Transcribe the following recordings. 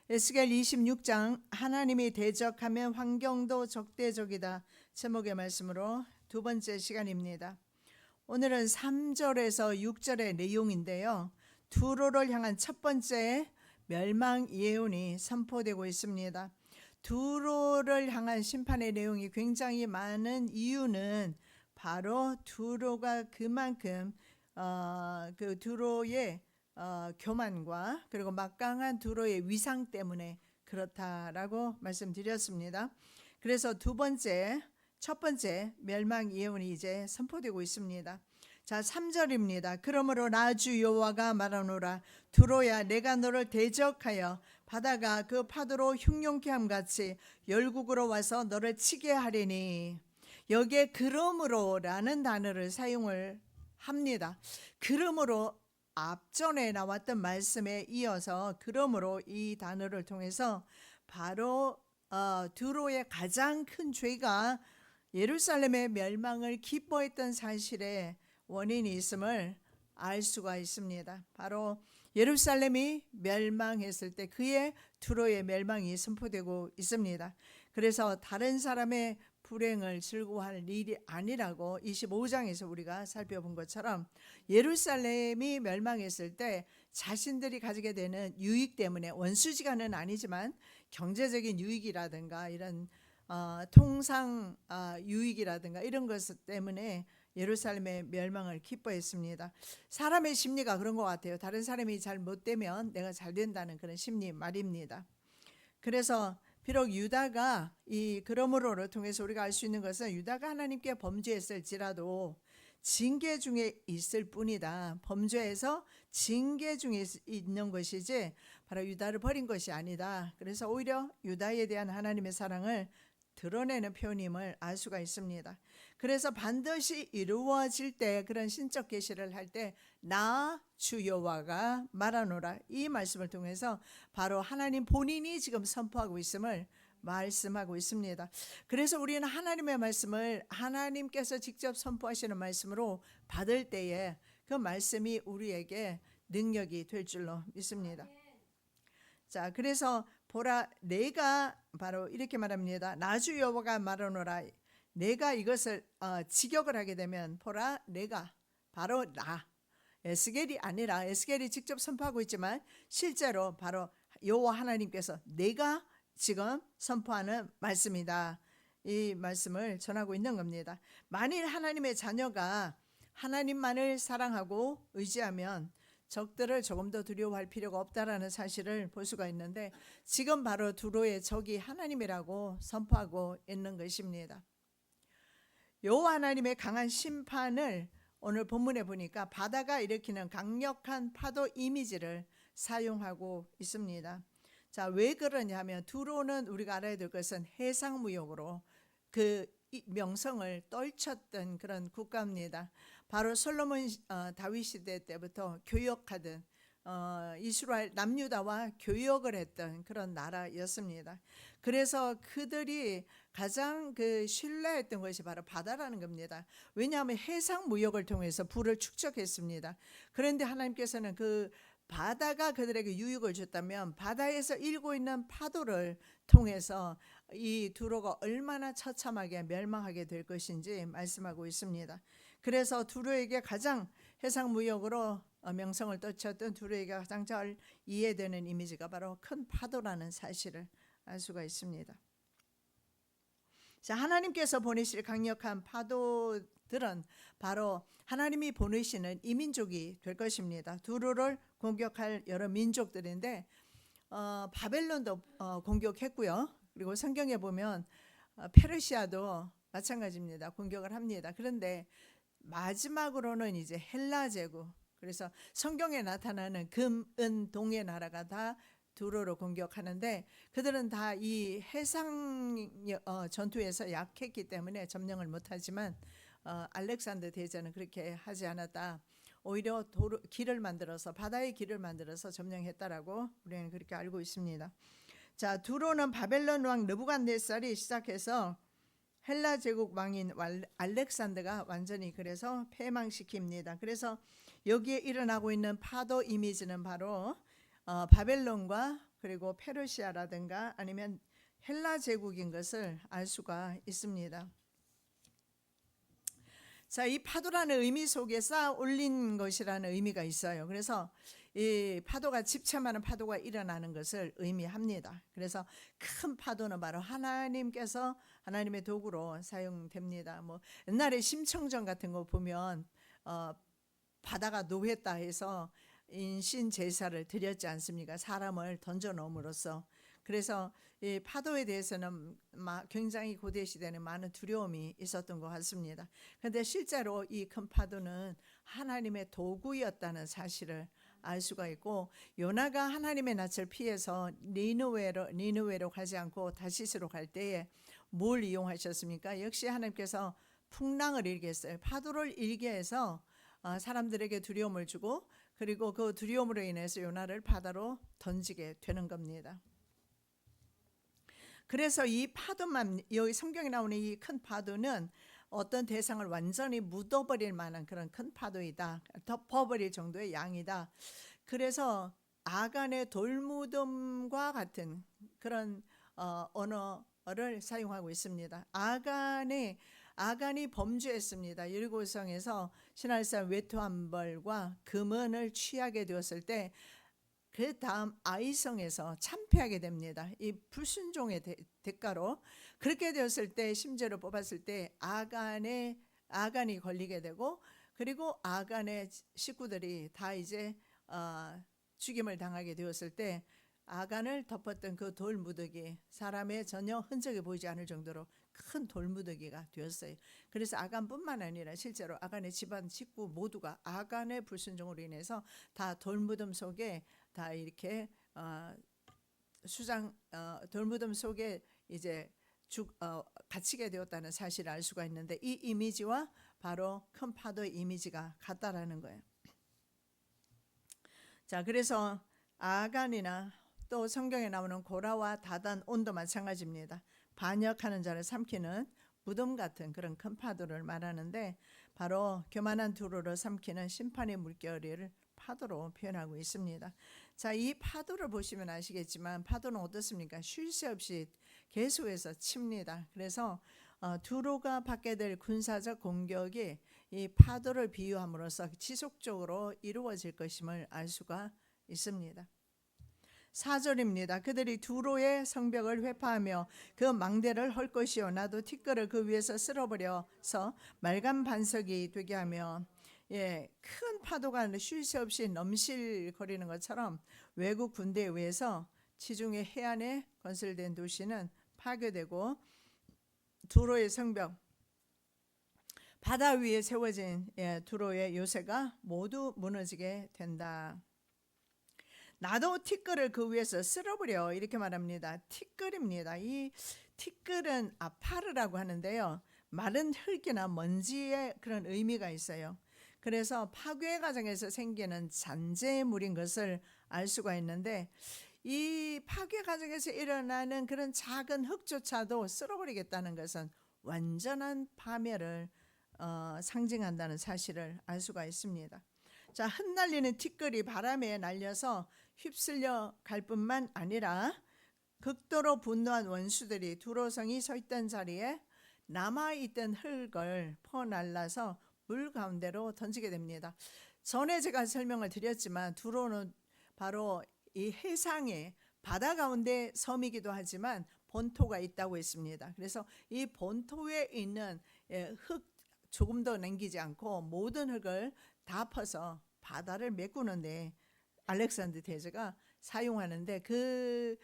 에스겔 26장 하나님이 대적하면 환경도 적대적이다 제목의 말씀으로 두 번째 시간입니다. 오늘은 3절에서 6절의 내용인데요. 두로를 향한 첫 번째 멸망 예언이 선포되고 있습니다. 두로를 향한 심판의 내용이 굉장히 많은 이유는 바로 두로가 그만큼 그 두로의 교만과 그리고 막강한 두로의 위상 때문에 그렇다라고 말씀드렸습니다. 그래서 첫 번째 멸망 예언이 이제 선포되고 있습니다. 자, 3절입니다. 그러므로 나 주 여호와가 말하노라. 두로야, 내가 너를 대적하여 바다가 그 파도로 흉용케 함같이 열국으로 와서 너를 치게 하리니. 여기에 그러므로라는 단어를 사용을 합니다. 그러므로 앞전에 나왔던 말씀에 이어서 그러므로 이 단어를 통해서 바로 두로의 가장 큰 죄가 예루살렘의 멸망을 기뻐했던 사실에 원인이 있음을 알 수가 있습니다. 바로 예루살렘이 멸망했을 때 그의 두로의 멸망이 선포되고 있습니다. 그래서 다른 사람의 불행을 즐거워할 일이 아니라고 25장에서 우리가 살펴본 것처럼 예루살렘이 멸망했을 때 자신들이 가지게 되는 유익 때문에, 원수지간은 아니지만 경제적인 유익이라든가 이런 통상 유익이라든가 이런 것 때문에 예루살렘의 멸망을 기뻐했습니다. 사람의 심리가 그런 것 같아요. 다른 사람이 잘 못되면 내가 잘 된다는 그런 심리 말입니다. 그래서 비록 유다가 이 그러므로를 통해서 우리가 알 수 있는 것은 유다가 하나님께 범죄했을지라도 징계 중에 있을 뿐이다. 범죄에서 징계 중에 있는 것이지 바로 유다를 버린 것이 아니다. 그래서 오히려 유다에 대한 하나님의 사랑을 드러내는 표현임을 알 수가 있습니다. 그래서 반드시 이루어질 때, 그런 신적 계시를 할 때 나 주 여호와가 말하노라, 이 말씀을 통해서 바로 하나님 본인이 지금 선포하고 있음을 말씀하고 있습니다. 그래서 우리는 하나님의 말씀을 하나님께서 직접 선포하시는 말씀으로 받을 때에 그 말씀이 우리에게 능력이 될 줄로 믿습니다. 자, 그래서 보라, 내가 바로 이렇게 말합니다. 나 주 여호와가 말하노라. 내가 이것을 직역을 하게 되면 보라, 내가 바로 나, 에스겔이 아니라, 에스겔이 직접 선포하고 있지만 실제로 바로 여호와 하나님께서 내가 지금 선포하는 말씀이다, 이 말씀을 전하고 있는 겁니다. 만일 하나님의 자녀가 하나님만을 사랑하고 의지하면 적들을 조금 더 두려워할 필요가 없다라는 사실을 볼 수가 있는데, 지금 바로 두로의 적이 하나님이라고 선포하고 있는 것입니다. 여호와 하나님의 강한 심판을 오늘 본문에 보니까 바다가 일으키는 강력한 파도 이미지를 사용하고 있습니다. 자, 왜 그러냐 하면 두로는 우리가 알아야 될 것은 해상무역으로 그 명성을 떨쳤던 그런 국가입니다. 바로 솔로몬 다윗 시대 때부터 교역하던 이스라엘 남유다와 교역을 했던 그런 나라였습니다. 그래서 그들이 가장 그 신뢰했던 것이 바로 바다라는 겁니다. 왜냐하면 해상 무역을 통해서 부를 축적했습니다. 그런데 하나님께서는 그 바다가 그들에게 유익을 줬다면 바다에서 일고 있는 파도를 통해서 이 두로가 얼마나 처참하게 멸망하게 될 것인지 말씀하고 있습니다. 그래서 두로에게 가장 해상무역으로 명성을 떨쳤던 두로에게 가장 잘 이해되는 이미지가 바로 큰 파도라는 사실을 알 수가 있습니다. 자, 하나님께서 보내실 강력한 파도들은 바로 하나님이 보내시는 이민족이 될 것입니다. 두로를 공격할 여러 민족들인데 바벨론도 공격했고요. 그리고 성경에 보면 페르시아도 마찬가지입니다. 공격을 합니다. 그런데 마지막으로는 이제 헬라 제국, 그래서 성경에 나타나는 금, 은, 동의 나라가 다 두로로 공격하는데 그들은 다 이 해상 전투에서 약했기 때문에 점령을 못하지만 알렉산더 대제는 그렇게 하지 않았다. 오히려 길을 만들어서, 바다의 길을 만들어서 점령했다라고 우리는 그렇게 알고 있습니다. 자, 두로는 바벨론 왕 느부갓네살이 시작해서 헬라 제국 왕인 알렉산더가 완전히 그래서 패망시킵니다. 그래서 여기에 일어나고 있는 파도 이미지는 바로 바벨론과 그리고 페르시아라든가 아니면 헬라 제국인 것을 알 수가 있습니다. 자, 이 파도라는 의미 속에 쌓아 올린 것이라는 의미가 있어요. 그래서 이 파도가 집채만한 파도가 일어나는 것을 의미합니다. 그래서 큰 파도는 바로 하나님께서 하나님의 도구로 사용됩니다. 뭐 옛날에 심청전 같은 거 보면 바다가 노했다 해서 인신 제사를 드렸지 않습니까? 사람을 던져 넣음으로써. 그래서 이 파도에 대해서는 굉장히 고대 시대는 많은 두려움이 있었던 것 같습니다. 그런데 실제로 이 큰 파도는 하나님의 도구였다는 사실을 알 수가 있고, 요나가 하나님의 낯을 피해서 니느웨로 가지 않고 다시스로 갈 때에 뭘 이용하셨습니까? 역시 하나님께서 풍랑을 일게 했어요. 파도를 일게 해서 사람들에게 두려움을 주고, 그리고 그 두려움으로 인해서 요나를 바다로 던지게 되는 겁니다. 그래서 이 파도만, 여기 성경에 나오는 이 큰 파도는 어떤 대상을 완전히 묻어버릴 만한 그런 큰 파도이다, 덮어버릴 정도의 양이다. 그래서 아간의 돌무덤과 같은 그런 언어를 사용하고 있습니다. 아간이 범죄했습니다. 여리고성에서 신할산 외투한벌과 금은을 취하게 되었을 때 그 다음 아이성에서 참패하게 됩니다. 이 불순종의 대가로. 그렇게 되었을 때, 심지어로 뽑았을 때 아간이 걸리게 되고, 그리고 아간의 식구들이 다 이제 죽임을 당하게 되었을 때 아간을 덮었던 그 돌무더기, 사람의 전혀 흔적이 보이지 않을 정도로 큰 돌무더기가 되었어요. 그래서 아간뿐만 아니라 실제로 아간의 집안 식구 모두가 아간의 불순종으로 인해서 다 돌무덤 속에 다 이렇게 돌무덤 속에 이제 갇히게 되었다는 사실을 알 수가 있는데, 이 이미지와 바로 큰 파도의 이미지가 같다라는 거예요. 자, 그래서 아간이나 또 성경에 나오는 고라와 다단 온도 마찬가지입니다. 반역하는 자를 삼키는 무덤 같은 그런 큰 파도를 말하는데, 바로 교만한 두루를 삼키는 심판의 물결을 파도로 표현하고 있습니다. 자, 이 파도를 보시면 아시겠지만 파도는 어떻습니까? 쉴 새 없이 계속해서 칩니다. 그래서 두루가 받게 될 군사적 공격이 이 파도를 비유함으로써 지속적으로 이루어질 것임을 알 수가 있습니다. 4절입니다. 그들이 두로의 성벽을 회파하며 그 망대를 헐 것이요 나도 티끌을 그 위에서 쓸어버려서 말간 반석이 되게 하며, 큰 파도가 쉴 새 없이 넘실거리는 것처럼 외국 군대에 의해서 지중해 해안에 건설된 도시는 파괴되고, 두로의 성벽, 바다 위에 세워진 두로의 요새가 모두 무너지게 된다. 나도 티끌을 그 위에서 쓸어버려, 이렇게 말합니다. 티끌입니다. 이 티끌은 아파르라고 하는데요, 마른 흙이나 먼지의 그런 의미가 있어요. 그래서 파괴 과정에서 생기는 잔재물인 것을 알 수가 있는데, 이 파괴 과정에서 일어나는 그런 작은 흙조차도 쓸어버리겠다는 것은 완전한 파멸을 상징한다는 사실을 알 수가 있습니다. 자, 흩날리는 티끌이 바람에 날려서 휩쓸려 갈 뿐만 아니라 극도로 분노한 원수들이 두로성이 서 있던 자리에 남아있던 흙을 퍼날라서 물 가운데로 던지게 됩니다. 전에 제가 설명을 드렸지만 두로는 바로 이 해상의 바다 가운데 섬이기도 하지만 본토가 있다고 했습니다. 그래서 이 본토에 있는 흙 조금도 남기지 않고 모든 흙을 다 퍼서 바다를 메꾸는데 알렉산더 대제가 사용하는데, 그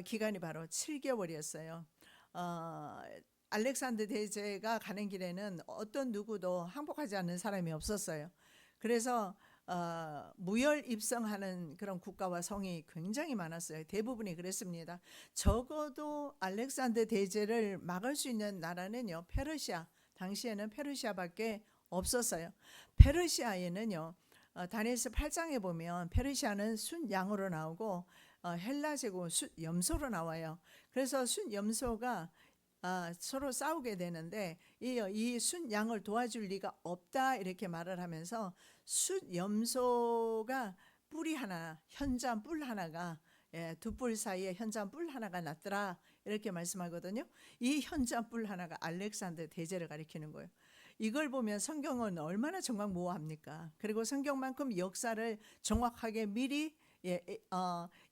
기간이 바로 7개월이었어요. 알렉산더 대제가 가는 길에는 어떤 누구도 항복하지 않는 사람이 없었어요. 그래서 무혈 입성하는 그런 국가와 성이 굉장히 많았어요. 대부분이 그랬습니다. 적어도 알렉산더 대제를 막을 수 있는 나라는요, 페르시아, 당시에는 페르시아밖에 없었어요. 페르시아에는요, 다니엘서 8장에 보면 페르시아는 순양으로 나오고 헬라 제국은 순염소로 나와요. 그래서 순염소가 서로 싸우게 되는데, 이 순양을 도와줄 리가 없다, 이렇게 말을 하면서 순염소가 뿔이 하나, 현자 뿔 하나가 두 뿔 사이에 현저한 뿔 하나가 났더라 이렇게 말씀하거든요. 이 현저한 뿔 하나가 알렉산더 대제를 가리키는 거예요. 이걸 보면 성경은 얼마나 정확무호합니까? 그리고 성경만큼 역사를 정확하게 미리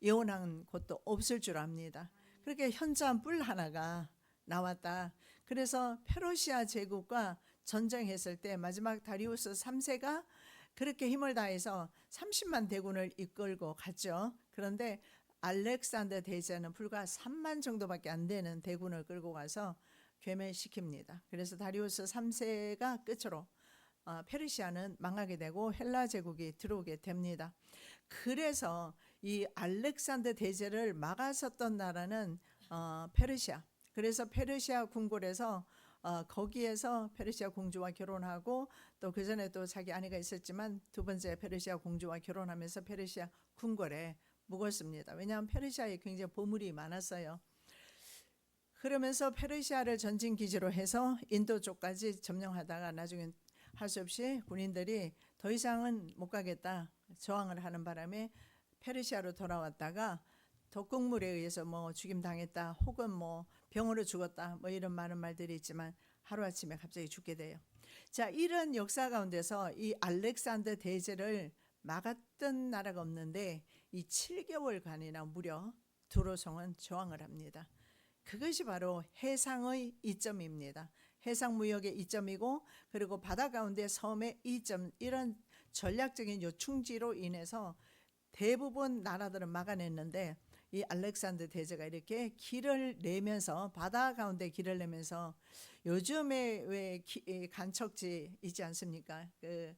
예언한 것도 없을 줄 압니다. 그렇게 현저한 뿔 하나가 나왔다. 그래서 페르시아 제국과 전쟁했을 때 마지막 다리우스 3세가 그렇게 힘을 다해서 30만 대군을 이끌고 갔죠. 그런데 알렉산더 대제는 불과 3만 정도밖에 안 되는 대군을 끌고 가서 괴멸시킵니다. 그래서 다리우스 3세가 끝으로 페르시아는 망하게 되고 헬라 제국이 들어오게 됩니다. 그래서 이 알렉산더 대제를 막았었던 나라는 페르시아. 그래서 페르시아 궁궐에서 거기에서 페르시아 공주와 결혼하고 또 그 전에 또 자기 아내가 있었지만 두 번째 페르시아 공주와 결혼하면서 페르시아 궁궐에 묵었습니다. 왜냐하면 페르시아에 굉장히 보물이 많았어요. 그러면서 페르시아를 전진 기지로 해서 인도 쪽까지 점령하다가 나중엔 할 수 없이 군인들이 더 이상은 못 가겠다 저항을 하는 바람에 페르시아로 돌아왔다가 독극물에 의해서 뭐 죽임 당했다 혹은 뭐 병으로 죽었다 뭐 이런 많은 말들이 있지만 하루아침에 갑자기 죽게 돼요. 자, 이런 역사 가운데서 이 알렉산더 대제를 막았던 나라가 없는데 이 7개월간이나 무려 두로성은 저항을 합니다. 그것이 바로 해상의 이점입니다. 해상 무역의 이점이고 그리고 바다 가운데 섬의 이점, 이런 전략적인 요충지로 인해서 대부분 나라들은 막아냈는데 이 알렉산더 대제가 이렇게 길을 내면서 바다 가운데 길을 내면서 요즘에 왜 간척지 있지 않습니까? 그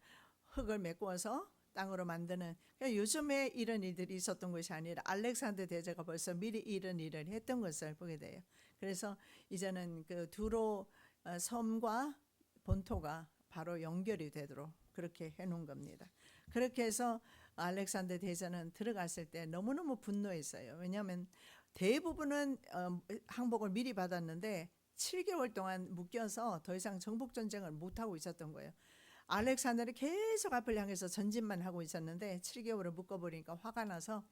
흙을 메꿔서 땅으로 만드는, 그러니까 요즘에 이런 일들이 있었던 것이 아니라 알렉산더 대제가 벌써 미리 이런 일을 했던 것을 보게 돼요. 그래서 이제는 그 두로 섬과 본토가 바로 연결이 되도록 그렇게 해놓은 겁니다. 그렇게 해서 알렉산더 대제는 들어갔을 때 너무너무 분노했어요. 왜냐하면 대부분은 항복을 미리 받았는데 7개월 동안 묶여서 더 이상 정복 전쟁을 못하고 있었던 거예요. 알렉산더는 계속 앞을 향해서 전진만 하고 있었는데 7개월을 묶어버리니까 화가 나서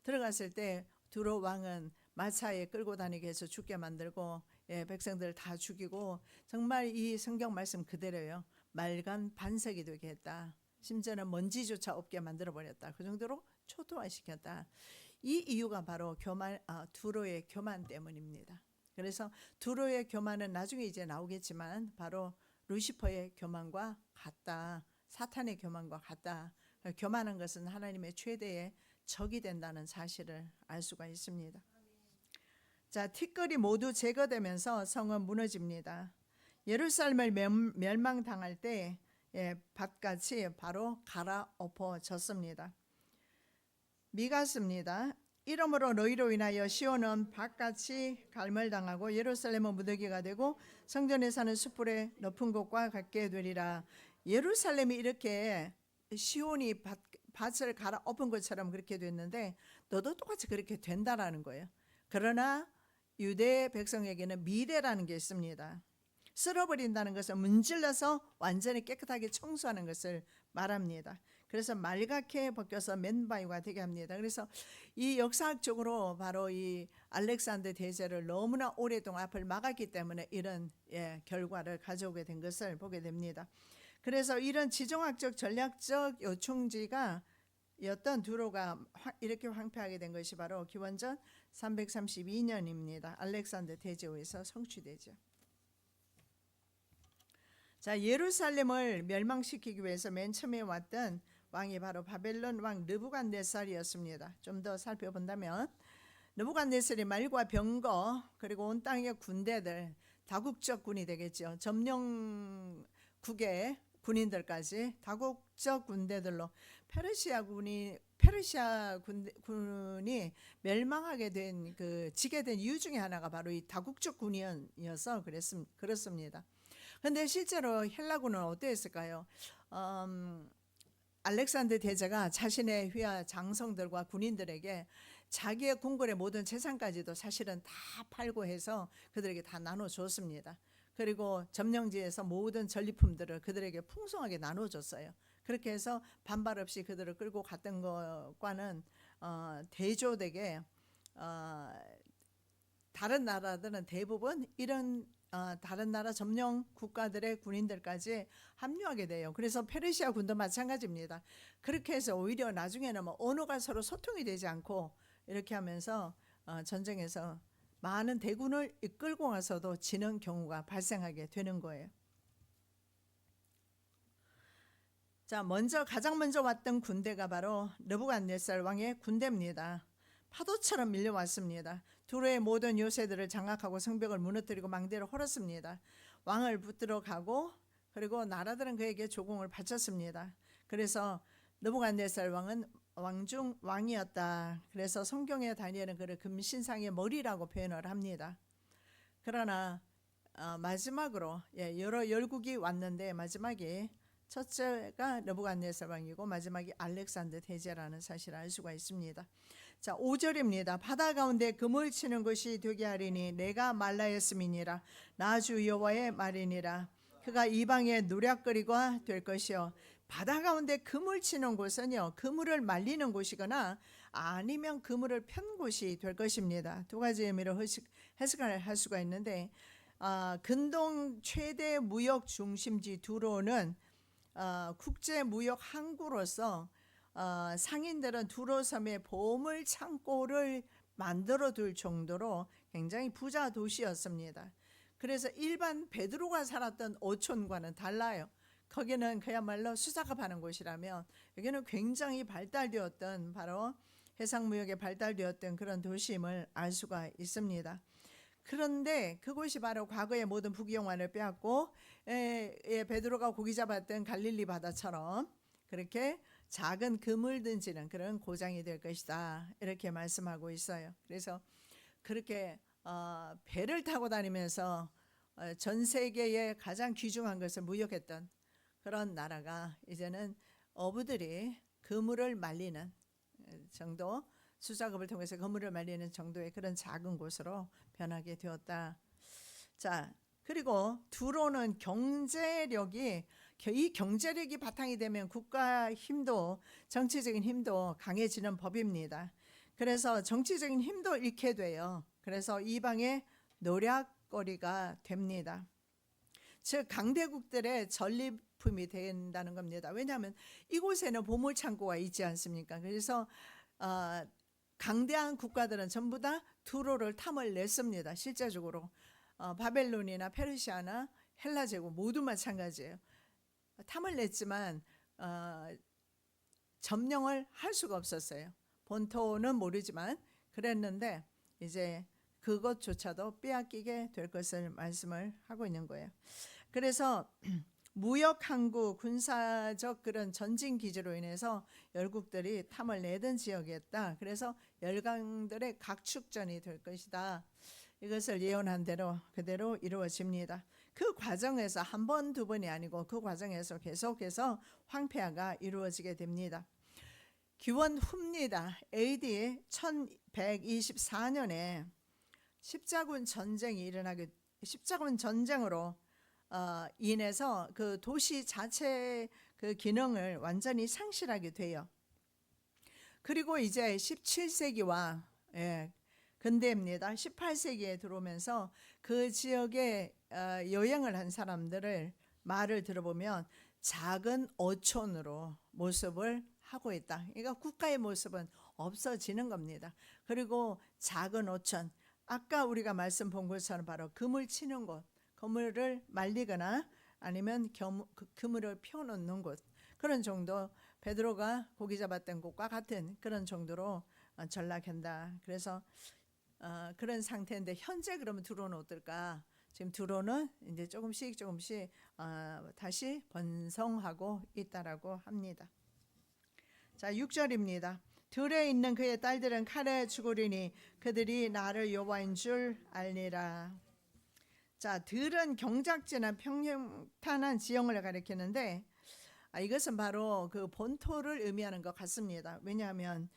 들어갔을 때 두로 왕은 마차에 끌고 다니게 해서 죽게 만들고 백성들 다 죽이고 정말 이 성경 말씀 그대로예요. 말간 반석이 되게 했다. 심지어는 먼지조차 없게 만들어버렸다. 그 정도로 초토화시켰다. 이 이유가 바로 두로의 교만 때문입니다. 그래서 두로의 교만은 나중에 이제 나오겠지만 바로 루시퍼의 교만과 같다. 사탄의 교만과 같다. 교만한 것은 하나님의 최대의 적이 된다는 사실을 알 수가 있습니다. 자, 티끌이 모두 제거되면서 성은 무너집니다. 예루살렘을 멸망당할 때 밭같이 바로 갈아엎어졌습니다. 미가스입니다. 이러므로 너희로 인하여 시온은 밭같이 갈멸당하고 예루살렘은 무더기가 되고 성전에 사는 숯불의 높은 곳과 같게 되리라. 예루살렘이 이렇게 시온이 밭을 갈아엎은 것처럼 그렇게 됐는데 너도 똑같이 그렇게 된다라는 거예요. 그러나 유대 백성에게는 미래라는 게 있습니다. 쓸어버린다는 것은 문질러서 완전히 깨끗하게 청소하는 것을 말합니다. 그래서 말갛게 벗겨서 맨바위가 되게 합니다. 그래서 이 역사학적으로 바로 이 알렉산더 대제를 너무나 오랫동안 앞을 막았기 때문에 이런 결과를 가져오게 된 것을 보게 됩니다. 그래서 이런 지정학적 전략적 요충지가 였던 두로가 이렇게 황폐하게 된 것이 바로 기원전 332년입니다. 알렉산더 대제후에서 성취되죠. 자, 예루살렘을 멸망시키기 위해서 맨 처음에 왔던 왕이 바로 바벨론 왕 느부갓네살이었습니다. 좀 더 살펴본다면 느부갓네살이 말과 병거 그리고 온 땅의 군대들, 다국적 군이 되겠죠. 점령국의 군인들까지 다국적 군대들로 페르시아 군이 멸망하게 된 지게 된 이유 중에 하나가 바로 이 다국적 군이어서 그렇습니다. 그런데 실제로 헬라군은 어땠을까요? 알렉산더 대제가 자신의 휘하 장성들과 군인들에게 자기의 궁궐의 모든 재산까지도 사실은 다 팔고 해서 그들에게 다 나눠줬습니다. 그리고 점령지에서 모든 전리품들을 그들에게 풍성하게 나눠줬어요. 그렇게 해서 반발 없이 그들을 끌고 갔던 것과는 대조되게 다른 나라들은 대부분 이런 다른 나라 점령 국가들의 군인들까지 합류하게 돼요. 그래서 페르시아 군도 마찬가지입니다. 그렇게 해서 오히려 나중에는 뭐 언어가 서로 소통이 되지 않고 이렇게 하면서 전쟁에서 많은 대군을 이끌고 와서도 지는 경우가 발생하게 되는 거예요. 자, 가장 먼저 왔던 군대가 바로 느부갓네살 왕의 군대입니다. 파도처럼 밀려왔습니다. 두로의 모든 요새들을 장악하고 성벽을 무너뜨리고 망대를 헐었습니다. 왕을 붙들어 가고 그리고 나라들은 그에게 조공을 바쳤습니다. 그래서 느부갓네살 왕은 왕중 왕이었다. 그래서 성경에 다니엘은 그를 금신상의 머리라고 표현을 합니다. 그러나 마지막으로 여러 열국이 왔는데 마지막에 첫째가 느부갓네살 왕이고 마지막이 알렉산더 대제라는 사실을 알 수가 있습니다. 자, 5절입니다. 바다 가운데 금을 치는 것이 되게 하리니 내가 말라였음이니라. 나 주 여호와의 말이니라. 그가 이방의 노략거리가 될 것이요. 바다 가운데 그물 치는 곳은요, 그물을 말리는 곳이거나 아니면 그물을 편 곳이 될 것입니다. 두 가지 의미로 해석을 할 수가 있는데 근동 최대 무역 중심지 두로는 국제 무역 항구로서 상인들은 두로섬에 보물 창고를 만들어 둘 정도로 굉장히 부자 도시였습니다. 그래서 일반 베드로가 살았던 오촌과는 달라요. 거기는 그야말로 수작업하는 곳이라면 여기는 굉장히 발달되었던 바로 해상무역에 발달되었던 그런 도시임을 알 수가 있습니다. 그런데 그곳이 바로 과거의 모든 부귀영화를 빼앗고 베드로가 고기 잡았던 갈릴리 바다처럼 그렇게 작은 그물 던지는 그런 고장이 될 것이다 이렇게 말씀하고 있어요. 그래서 그렇게 배를 타고 다니면서 전 세계에 가장 귀중한 것을 무역했던 그런 나라가 이제는 어부들이 그물을 말리는 정도, 수작업을 통해서 그물을 말리는 정도의 그런 작은 곳으로 변하게 되었다. 자, 그리고 두로는 이 경제력이 바탕이 되면 국가 힘도 정치적인 힘도 강해지는 법입니다. 그래서 정치적인 힘도 잃게 돼요. 그래서 이방의 노략거리가 됩니다. 즉 강대국들의 전리품이 된다는 겁니다. 왜냐하면 이곳에는 보물 창고가 있지 않습니까? 그래서 강대한 국가들은 전부 다 두로를 탐을 냈습니다. 실제적으로 바벨론이나 페르시아나 헬라 제국 모두 마찬가지예요. 탐을 냈지만 점령을 할 수가 없었어요. 본토는 모르지만 그랬는데 이제 그것조차도 빼앗기게 될 것을 말씀을 하고 있는 거예요. 그래서 무역 항구, 군사적 그런 전진 기지로 인해서 열국들이 탐을 내던 지역이었다. 그래서 열강들의 각축전이 될 것이다. 이것을 예언한 대로 그대로 이루어집니다. 그 과정에서 한 번, 두 번이 아니고 그 과정에서 계속해서 황폐화가 이루어지게 됩니다. 기원 후입니다. AD 1124년에 십자군 전쟁으로 인해서 그 도시 자체 그 기능을 완전히 상실하게 돼요. 그리고 이제 17세기와 근대입니다. 18세기에 들어오면서 그 지역에 여행을 한 사람들을 말을 들어보면 작은 어촌으로 모습을 하고 있다. 그러니까 국가의 모습은 없어지는 겁니다. 그리고 작은 어촌, 아까 우리가 말씀 본 것처럼 바로 그물 치는 곳, 그물을 말리거나 아니면 그물을 펴놓는 곳, 그런 정도, 베드로가 고기 잡았던 곳과 같은 그런 정도로 전락한다. 그래서 그런 상태인데 현재 그러면 두로는 어떨까? 지금 두로는 이제 조금씩 다시 번성하고 있다라고 합니다. 자, 6절입니다. 들에 있는 그의 딸들은 칼에 죽으리니 그들이 나를 여호와인 줄 알리라. 자, 들은 경작지나 평탄한 지형을 가리키는데 이것은 바로 그 본토를 의미하는 것 같습니다. 왜냐하면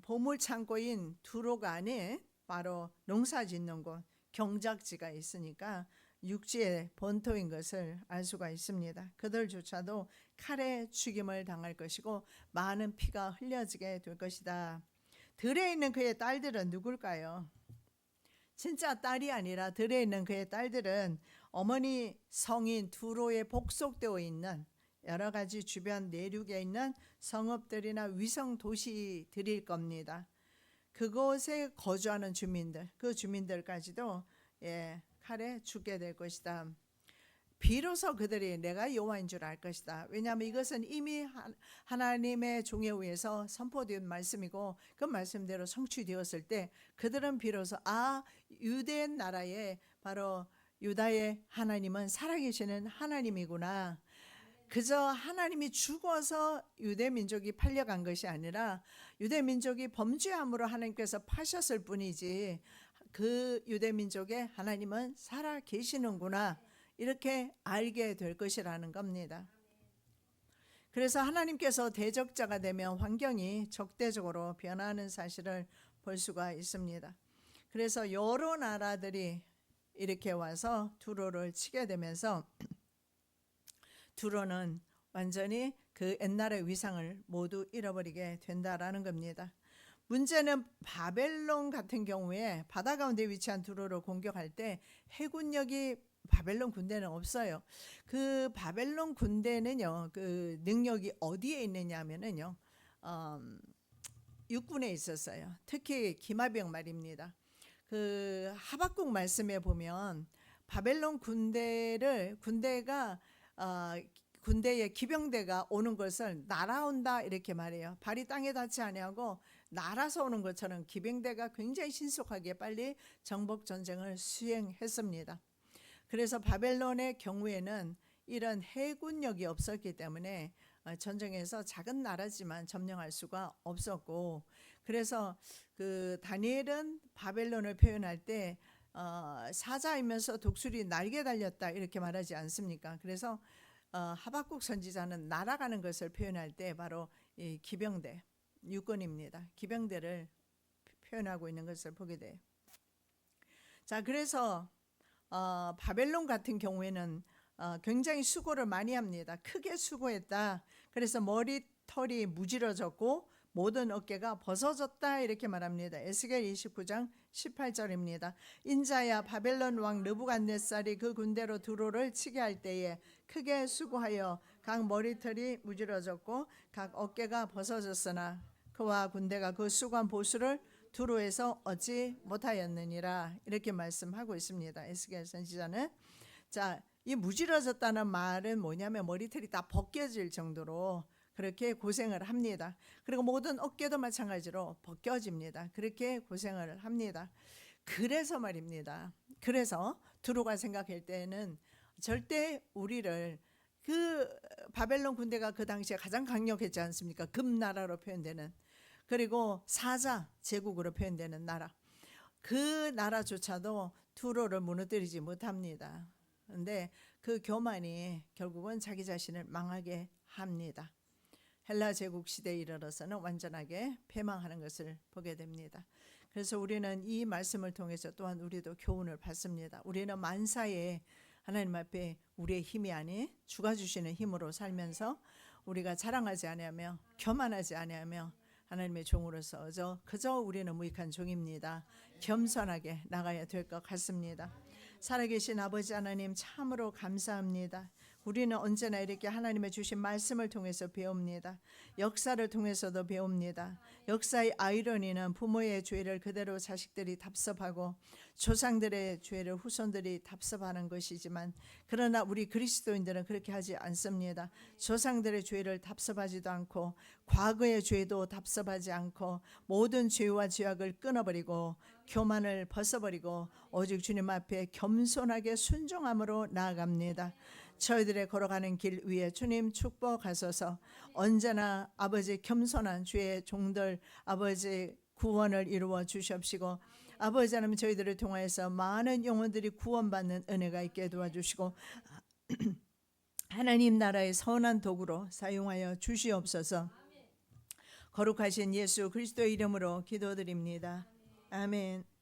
보물 창고인 두로가 안에 바로 농사짓는 곳, 경작지가 있으니까 육지의 본토인 것을 알 수가 있습니다. 그들조차도 칼에 죽임을 당할 것이고 많은 피가 흘려지게 될 것이다. 들에 있는 그의 딸들은 누굴까요? 진짜 딸이 아니라 들에 있는 그의 딸들은 어머니 성인 두로에 복속되어 있는 여러 가지 주변 내륙에 있는 성읍들이나 위성 도시들일 겁니다. 그곳에 거주하는 주민들, 그 주민들까지도 칼에 죽게 될 것이다. 비로소 그들이 내가 여호와인 줄 알 것이다. 왜냐하면 이것은 이미 하나님의 종에 의해서 선포된 말씀이고 그 말씀대로 성취되었을 때 그들은 비로소 유대 나라의 바로 유다의 하나님은 살아계시는 하나님이구나. 그저 하나님이 죽어서 유대 민족이 팔려간 것이 아니라 유대 민족이 범죄함으로 하나님께서 파셨을 뿐이지 그 유대 민족의 하나님은 살아 계시는구나, 이렇게 알게 될 것이라는 겁니다. 그래서 하나님께서 대적자가 되면 환경이 적대적으로 변하는 사실을 볼 수가 있습니다. 그래서 여러 나라들이 이렇게 와서 두로를 치게 되면서 두로는 완전히 그 옛날의 위상을 모두 잃어버리게 된다라는 겁니다. 문제는 바벨론 같은 경우에 바다 가운데 위치한 두로를 공격할 때 해군력이 바벨론 군대는 없어요. 그 바벨론 군대는요, 그 능력이 어디에 있느냐 하면은요, 육군에 있었어요. 특히 기마병 말입니다. 그 하박국 말씀에 보면 바벨론 군대가 군대의 기병대가 오는 것을 날아온다 이렇게 말해요. 발이 땅에 닿지 아니하고 날아서 오는 것처럼 기병대가 굉장히 신속하게 빨리 정복 전쟁을 수행했습니다. 그래서 바벨론의 경우에는 이런 해군력이 없었기 때문에 전쟁에서 작은 나라지만 점령할 수가 없었고, 그래서 그 다니엘은 바벨론을 표현할 때 사자이면서 독수리 날개 달렸다 이렇게 말하지 않습니까? 그래서 하박국 선지자는 날아가는 것을 표현할 때 바로 이 기병대, 육군입니다. 기병대를 표현하고 있는 것을 보게 돼요. 자, 그래서 바벨론 같은 경우에는 굉장히 수고를 많이 합니다. 크게 수고했다. 그래서 머리털이 무지러졌고 모든 어깨가 벗어졌다 이렇게 말합니다. 에스겔 29장 18절입니다. 인자야, 바벨론 왕 느부갓네살이 그 군대로 두로를 치게 할 때에 크게 수고하여 각 머리털이 무지러졌고 각 어깨가 벗어졌으나 그와 군대가 그 수고한 보수를 두로에서 얻지 못하였느니라, 이렇게 말씀하고 있습니다. 에스겔 선지자는. 자, 이 무지러졌다는 말은 뭐냐면 머리털이 다 벗겨질 정도로 그렇게 고생을 합니다. 그리고 모든 어깨도 마찬가지로 벗겨집니다. 그렇게 고생을 합니다. 그래서 말입니다. 그래서 두로가 생각할 때는 절대 우리를, 그 바벨론 군대가 그 당시에 가장 강력했지 않습니까? 금나라로 표현되는, 그리고 사자 제국으로 표현되는 나라, 그 나라조차도 두로를 무너뜨리지 못합니다. 그런데 그 교만이 결국은 자기 자신을 망하게 합니다. 헬라 제국 시대에 이르러서는 완전하게 패망하는 것을 보게 됩니다. 그래서 우리는 이 말씀을 통해서 또한 우리도 교훈을 받습니다. 우리는 만사에 하나님 앞에 우리의 힘이 아닌 주가 주시는 힘으로 살면서 우리가 자랑하지 아니하며 교만하지 아니하며 하나님의 종으로서 그저 우리는 무익한 종입니다. 겸손하게 나가야 될 것 같습니다. 살아계신 아버지 하나님, 참으로 감사합니다. 우리는 언제나 이렇게 하나님의 주신 말씀을 통해서 배웁니다. 역사를 통해서도 배웁니다. 역사의 아이러니는 부모의 죄를 그대로 자식들이 답습하고 조상들의 죄를 후손들이 답습하는 것이지만, 그러나 우리 그리스도인들은 그렇게 하지 않습니다. 조상들의 죄를 답습하지도 않고 과거의 죄도 답습하지 않고 모든 죄와 죄악을 끊어버리고 교만을 벗어버리고 오직 주님 앞에 겸손하게 순종함으로 나아갑니다. 저희들의 걸어가는 길 위에 주님 축복하소서. 언제나 아버지 겸손한 주의 종들 아버지 구원을 이루어 주시옵시고, 아버지 하나님 저희들을 통하여서 많은 영혼들이 구원받는 은혜가 있게 도와주시고 하나님 나라의 선한 도구로 사용하여 주시옵소서. 거룩하신 예수 그리스도의 이름으로 기도드립니다. 아멘.